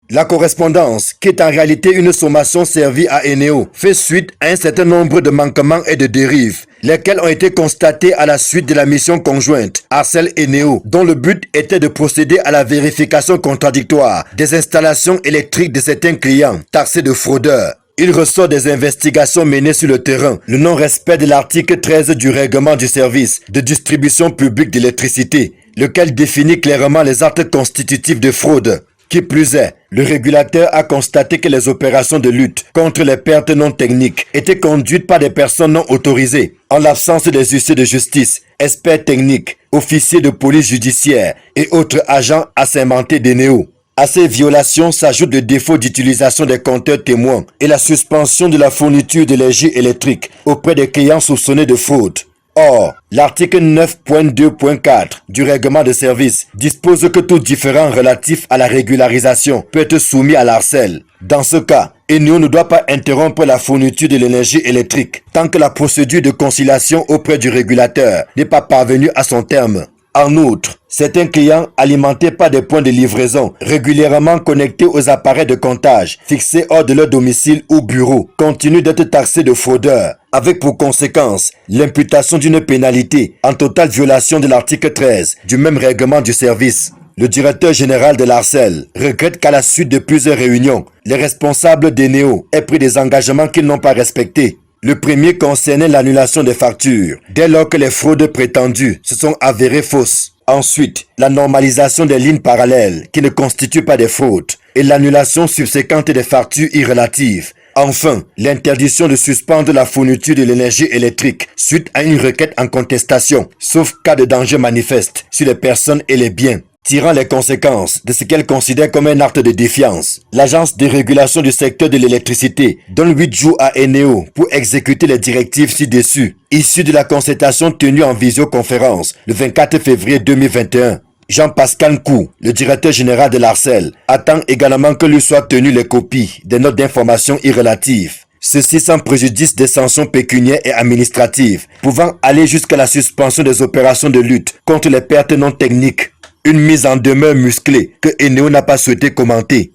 La correspondance, qui est en réalité une sommation servie à Eneo, fait suite à un certain nombre de manquements et de dérives, lesquels ont été constatés à la suite de la mission conjointe Arcel-Eneo, dont le but était de procéder à la vérification contradictoire des installations électriques de certains clients taxés de fraudeurs. Il ressort des investigations menées sur le terrain, le non-respect de l'article 13 du règlement du service de distribution publique d'électricité, lequel définit clairement les actes constitutifs de fraude. Qui plus est, le régulateur a constaté que les opérations de lutte contre les pertes non techniques étaient conduites par des personnes non autorisées, en l'absence des huissiers de justice, experts techniques, officiers de police judiciaire et autres agents assermentés d'Eneo. À ces violations s'ajoute le défaut d'utilisation des compteurs témoins et la suspension de la fourniture d'énergie électrique auprès des clients soupçonnés de fraude. Or, l'article 9.2.4 du règlement de service dispose que tout différend relatif à la régularisation peut être soumis à l'Arcel. Dans ce cas, Eneo ne doit pas interrompre la fourniture de l'énergie électrique tant que la procédure de conciliation auprès du régulateur n'est pas parvenue à son terme. En outre, certains clients alimentés par des points de livraison régulièrement connectés aux appareils de comptage fixés hors de leur domicile ou bureau continuent d'être taxés de fraudeurs, avec pour conséquence l'imputation d'une pénalité en totale violation de l'article 13 du même règlement du service. Le directeur général de l'Arcel regrette qu'à la suite de plusieurs réunions, les responsables d'Eneo aient pris des engagements qu'ils n'ont pas respectés. Le premier concernait l'annulation des factures, dès lors que les fraudes prétendues se sont avérées fausses. Ensuite, la normalisation des lignes parallèles qui ne constituent pas des fraudes et l'annulation subséquente des factures irrelatives. Enfin, l'interdiction de suspendre la fourniture de l'énergie électrique suite à une requête en contestation, sauf cas de danger manifeste sur les personnes et les biens. Tirant les conséquences de ce qu'elle considère comme un acte de défiance, l'Agence de régulation du secteur de l'électricité donne 8 jours à Eneo pour exécuter les directives ci-dessus, issues de la concertation tenue en visioconférence le 24 février 2021. Jean-Pascal Kou, le directeur général de l'Arcel, attend également que lui soient tenues les copies des notes d'information irrelatives. Ceci sans préjudice des sanctions pécuniaires et administratives, pouvant aller jusqu'à la suspension des opérations de lutte contre les pertes non techniques. Une mise en demeure musclée que Eneo n'a pas souhaité commenter.